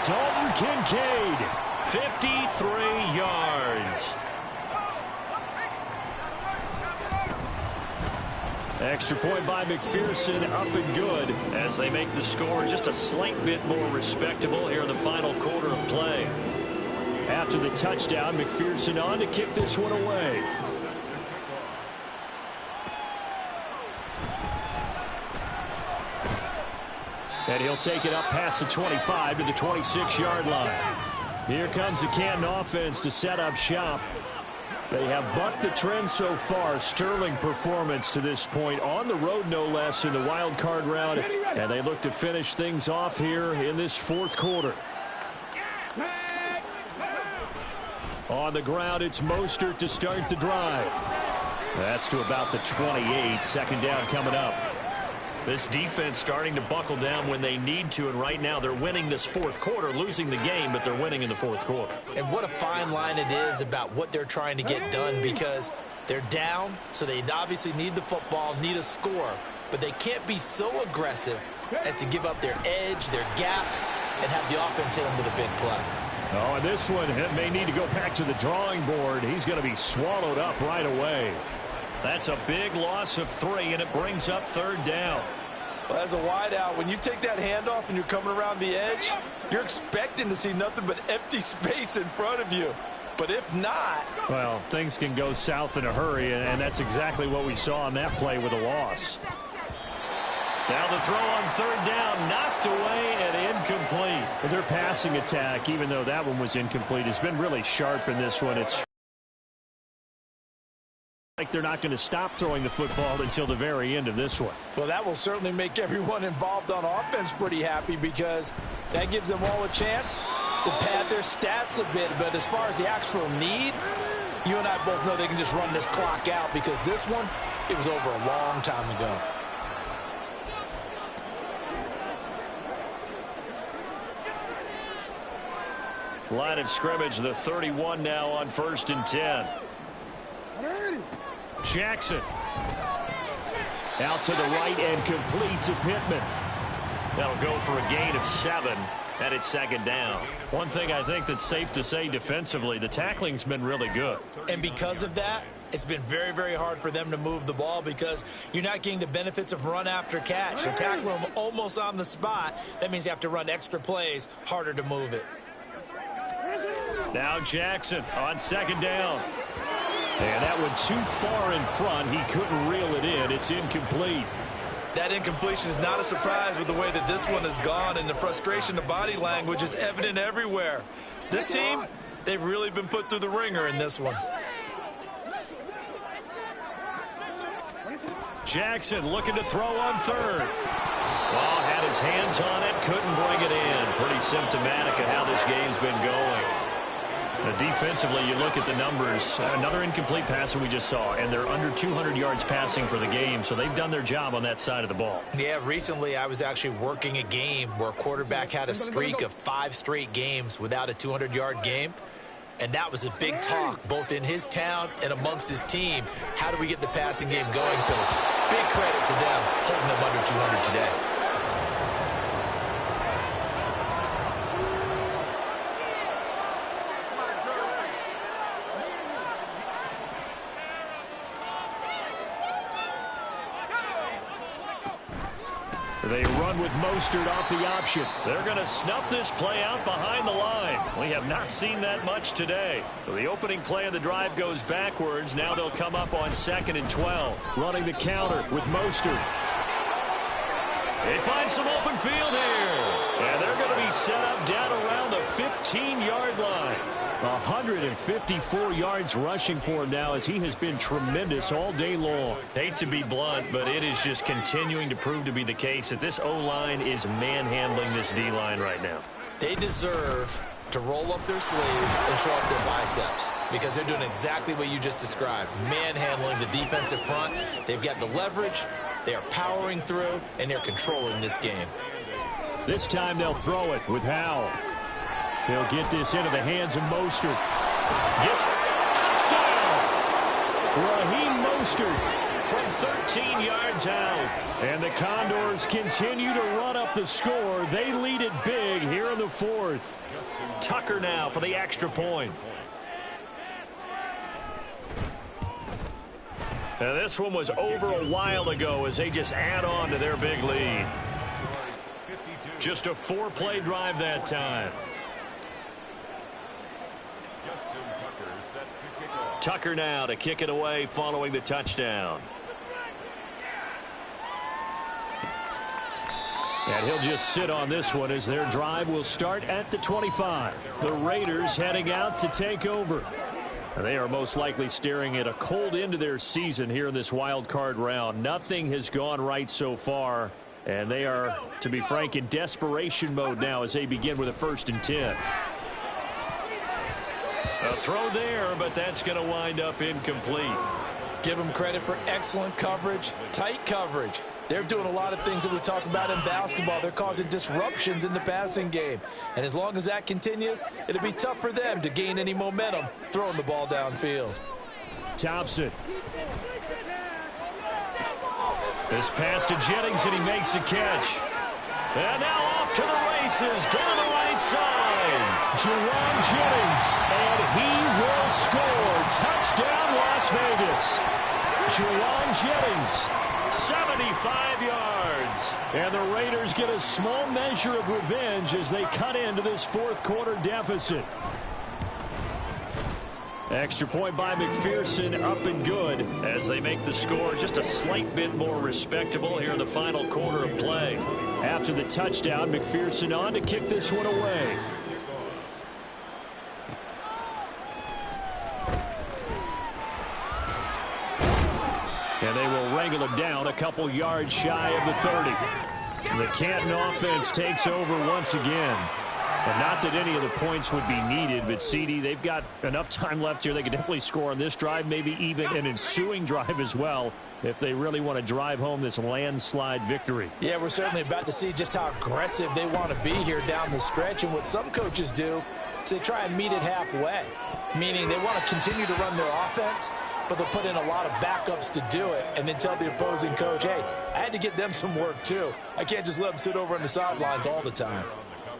Dalton Kincaid, 53 yards. Extra point by McPherson, up and good. As they make the score just a slight bit more respectable here in the final quarter of play. After the touchdown, McPherson on to kick this one away. And he'll take it up past the 25 to the 26-yard line. Here comes the Canton offense to set up shop. They have bucked the trend so far. Sterling performance to this point on the road, no less, in the wild card round. And they look to finish things off here in this fourth quarter. On the ground, it's Mostert to start the drive. That's to about the 28. Second down coming up. This defense starting to buckle down when they need to, and right now they're winning this fourth quarter, losing the game, but they're winning in the fourth quarter. And what a fine line it is about what they're trying to get done, because they're down, so they obviously need the football, need a score, but they can't be so aggressive as to give up their edge, their gaps, and have the offense hit them with a big play. Oh, and this one may need to go back to the drawing board. He's going to be swallowed up right away. That's a big loss of 3, and it brings up third down. Well, as a wideout, when you take that handoff and you're coming around the edge, you're expecting to see nothing but empty space in front of you. But if not... Well, things can go south in a hurry, and that's exactly what we saw on that play with a loss. Now the throw on third down, knocked away and incomplete. But their passing attack, even though that one was incomplete, has been really sharp in this one. It's like they're not going to stop throwing the football until the very end of this one. Well, that will certainly make everyone involved on offense pretty happy, because that gives them all a chance to pad their stats a bit. But as far as the actual need, you and I both know they can just run this clock out, because this one, it was over a long time ago. Line of scrimmage, the 31 now on 1st and 10. Jackson out to the right and complete to Pittman. That'll go for a gain of 7, and it's second down. One thing I think that's safe to say defensively, the tackling's been really good. And because of that, it's been very, very hard for them to move the ball, because you're not getting the benefits of run after catch. You're tackling them almost on the spot. That means you have to run extra plays, harder to move it. Now Jackson on second down. And that one too far in front. He couldn't reel it in. It's incomplete. That incompletion is not a surprise with the way that this one has gone, and the frustration, the body language is evident everywhere. This team, they've really been put through the ringer in this one. Jackson looking to throw on third. Well, had his hands on it, couldn't bring it in. Pretty symptomatic of how this game's been going. Defensively, you look at the numbers. Another incomplete pass that we just saw, and they're under 200 yards passing for the game, so they've done their job on that side of the ball. Yeah, recently I was actually working a game where a quarterback had a streak of 5 straight games without a 200-yard game, and that was a big talk both in his town and amongst his team. How do we get the passing game going? So big credit to them holding them under 200 today. They run with Mostert off the option. They're going to snuff this play out behind the line. We have not seen that much today. So the opening play of the drive goes backwards. Now they'll come up on 2nd and 12. Running the counter with Mostert. They find some open field here. And they're going to be set up down around the 15-yard line. 154 yards rushing for him now, as he has been tremendous all day long. Hate to be blunt, but it is just continuing to prove to be the case that this O-line is manhandling this D-line right now. They deserve to roll up their sleeves and show up their biceps, because they're doing exactly what you just described, manhandling the defensive front. They've got the leverage, they are powering through, and they're controlling this game. This time they'll throw it with Howell. He'll get this into the hands of Mostert. Gets touchdown! Raheem Mostert from 13 yards out. And the Condors continue to run up the score. They lead it big here in the fourth. Tucker now for the extra point. Now, this one was over a while ago as they just add on to their big lead. Just a 4-play drive that time. Tucker now to kick it away following the touchdown. And he'll just sit on this one as their drive will start at the 25. The Raiders heading out to take over. They are most likely staring at a cold end to their season here in this wild card round. Nothing has gone right so far, and they are, to be frank, in desperation mode now as they begin with a 1st and 10. A throw there, but that's going to wind up incomplete. Give them credit for excellent coverage, tight coverage. They're doing a lot of things that we talk about in basketball. They're causing disruptions in the passing game. And as long as that continues, it'll be tough for them to gain any momentum throwing the ball downfield. Thompson. This pass to Jennings, and he makes the catch. And now off to the races down the right side. Jerron Jennings, and he will score. Touchdown, Las Vegas. Jerron Jennings, 75 yards. And the Raiders get a small measure of revenge as they cut into this 4th quarter deficit. Extra point by McPherson, up and good as they make the score just a slight bit more respectable here in the final quarter of play. After the touchdown, McPherson on to kick this one away. And they will wrangle him down a couple yards shy of the 30. The Canton offense takes over once again. And not that any of the points would be needed, but CD, they've got enough time left here. They can definitely score on this drive, maybe even an ensuing drive as well, if they really want to drive home this landslide victory. Yeah, we're certainly about to see just how aggressive they want to be here down the stretch. And what some coaches do is they try and meet it halfway, meaning they want to continue to run their offense, but they'll put in a lot of backups to do it and then tell the opposing coach, hey, I had to get them some work too. I can't just let them sit over on the sidelines all the time.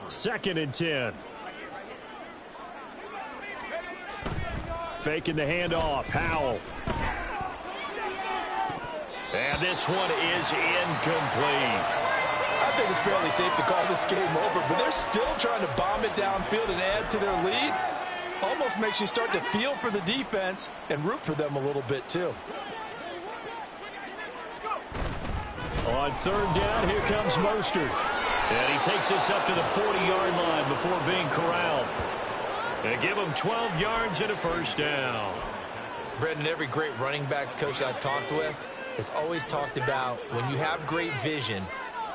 2nd and 10. Faking the handoff. Howell. And this one is incomplete. I think it's fairly safe to call this game over, but they're still trying to bomb it downfield and add to their lead. Almost makes you start to feel for the defense and root for them a little bit too. On 3rd down, here comes Mostert. And he takes this up to the 40-yard line before being corralled. And give him 12 yards and a 1st down. Brendan, every great running backs coach I've talked with has always talked about when you have great vision,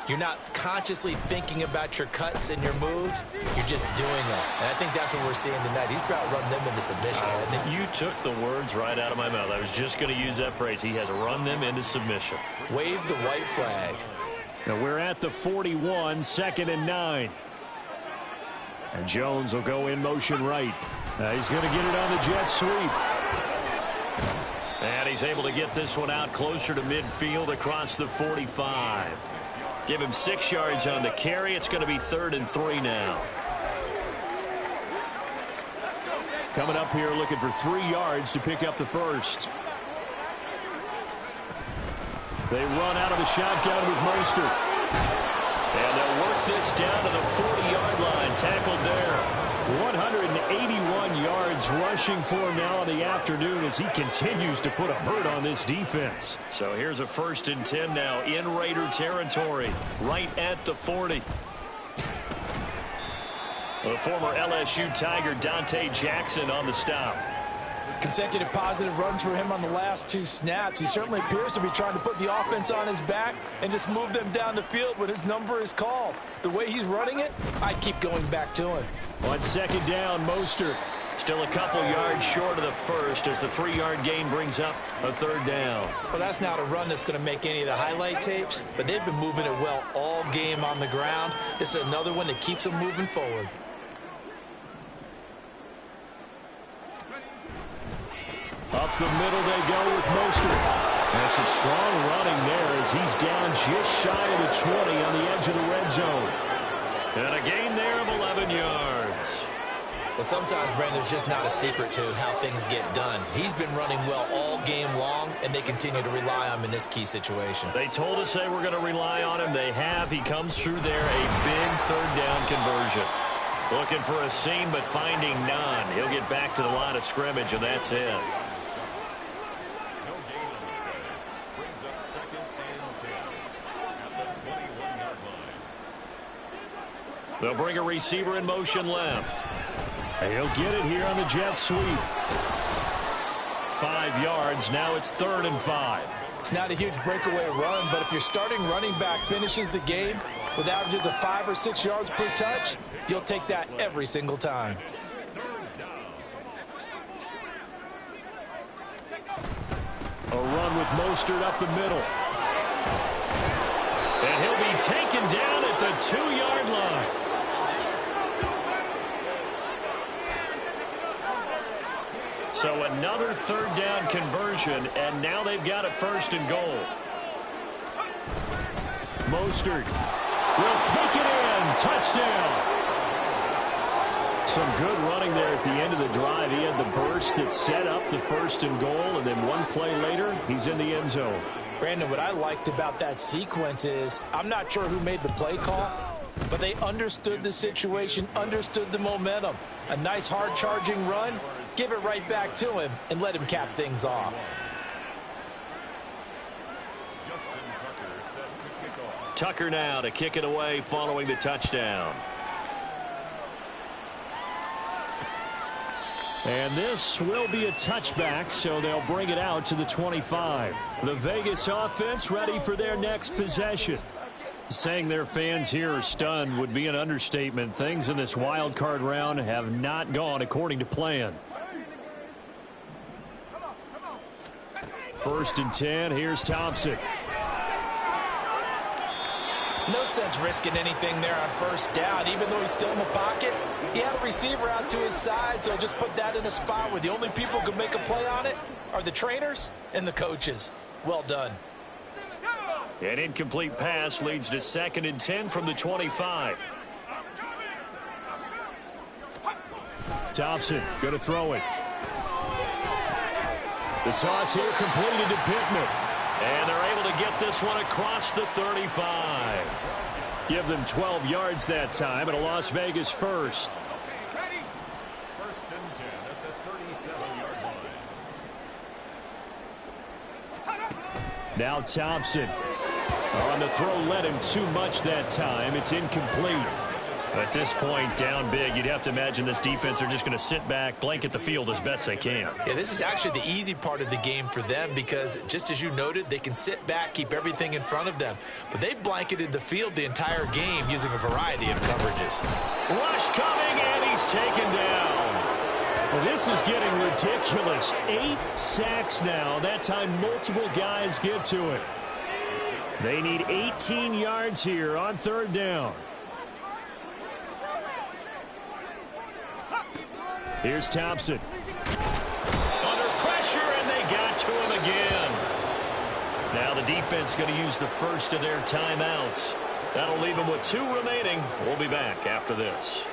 you're not consciously thinking about your cuts and your moves. You're just doing them. And I think that's what we're seeing tonight. He's about run them into submission, hasn't he? You took the words right out of my mouth. I was just going to use that phrase. He has run them into submission. Wave the white flag. Now we're at the 41, 2nd and 9. And Jones will go in motion right. He's going to get it on the jet sweep. And he's able to get this one out closer to midfield across the 45. Give him 6 yards on the carry. It's going to be 3rd and 3 now. Coming up here looking for 3 yards to pick up the 1st. They run out of the shotgun with Mostert. And they'll work this down to the 40-yard line. Tackled there. 181 yards rushing for him now in the afternoon as he continues to put a hurt on this defense. So here's a 1st and 10 now in Raider territory, right at the 40. The former LSU Tiger Dante Jackson on the stop. Consecutive positive runs for him on the last 2 snaps. He certainly appears to be trying to put the offense on his back and just move them down the field when his number is called. The way he's running it, I'd keep going back to him. On 2nd down, Mostert still a couple yards short of the 1st as the 3-yard gain brings up a 3rd down. Well, that's not a run that's going to make any of the highlight tapes, but they've been moving it well all game on the ground. This is another one that keeps them moving forward. Up the middle they go with Mostert. That's some strong running there as he's down just shy of the 20 on the edge of the red zone. And a gain there of 11 yards. Well, sometimes, Brandon, there's just not a secret to how things get done. He's been running well all game long, and they continue to rely on him in this key situation. They told us they were going to rely on him. They have. He comes through there, a big third down conversion. Looking for a seam, but finding none. He'll get back to the line of scrimmage, and that's it. They'll bring a receiver in motion left. He'll get it here on the jet sweep. 5 yards. Now it's 3rd and 5. It's not a huge breakaway run, but if your starting running back finishes the game with averages of 5 or 6 yards per touch, you'll take that every single time. A run with Mostert up the middle. And he'll be taken down at the 2-yard line. So another third down conversion, and now they've got a 1st and goal. Mostert will take it in. Touchdown. Some good running there at the end of the drive. He had the burst that set up the 1st and goal, and then one play later, he's in the end zone. Brandon, what I liked about that sequence is I'm not sure who made the play call, but they understood the situation, understood the momentum. A nice hard-charging run, give it right back to him, and let him cap things off. Tucker now to kick it away following the touchdown. And this will be a touchback, so they'll bring it out to the 25. The Vegas offense ready for their next possession. Saying their fans here are stunned would be an understatement. Things in this wild card round have not gone according to plan. 1st and 10. Here's Thompson. No sense risking anything there on 1st down. Even though he's still in the pocket, he had a receiver out to his side, so just put that in a spot where the only people who can make a play on it are the trainers and the coaches. Well done. An incomplete pass leads to 2nd and 10 from the 25. Thompson going to throw it. The toss here completed to Pittman. And they're able to get this one across the 35. Give them 12 yards that time, and a Las Vegas 1st. 1st and 10 at the 37-yard line. Now Thompson. On the throw, led him too much that time. It's incomplete. At this point, down big, you'd have to imagine this defense are just going to sit back, blanket the field as best they can. Yeah, this is actually the easy part of the game for them because, just as you noted, they can sit back, keep everything in front of them. But they've blanketed the field the entire game using a variety of coverages. Rush coming, and he's taken down. Well, this is getting ridiculous. 8 sacks now. That time, multiple guys get to it. They need 18 yards here on 3rd down. Here's Thompson. Under pressure, and they got to him again. Now the defense going to use the 1st of their timeouts. That'll leave them with 2 remaining. We'll be back after this.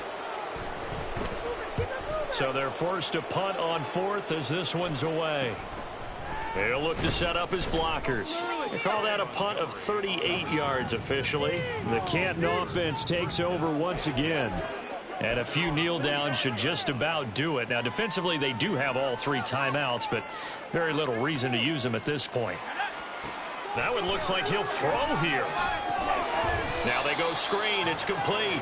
So they're forced to punt on 4th as this one's away. They'll look to set up his blockers. They call that a punt of 38 yards officially. The Canton offense takes over once again. And a few kneel downs should just about do it. Now, defensively, they do have all 3 timeouts, but very little reason to use them at this point. That one looks like he'll throw here. Now they go screen. It's complete.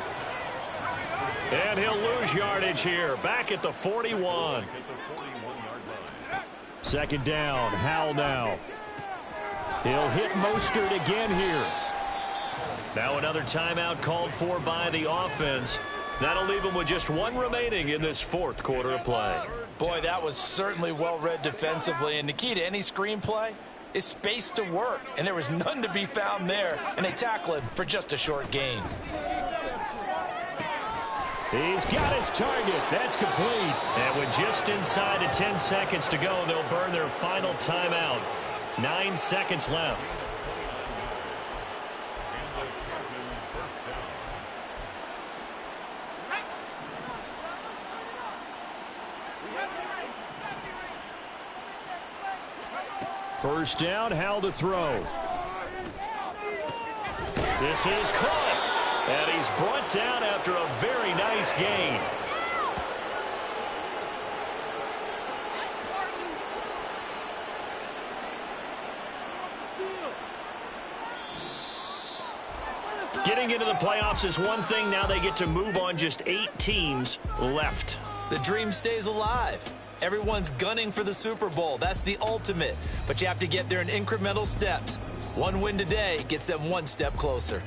And he'll lose yardage here. Back at the 41. 2nd down. Howell now. He'll hit Mostert again here. Now another timeout called for by the offense. That'll leave them with just 1 remaining in this 4th quarter of play. Boy, that was certainly well read defensively. And the key to any screenplay is space to work. And there was none to be found there. And they tackle him for just a short gain. He's got his target. That's complete. And with just inside of 10 seconds to go, they'll burn their final timeout. 9 seconds left. First down, Howell to throw. This is caught, and he's brought down after a very nice gain. Getting into the playoffs is one thing. Now they get to move on. Just 8 teams left. The dream stays alive. Everyone's gunning for the Super Bowl. That's the ultimate. But you have to get there in incremental steps. One win today gets them one step closer.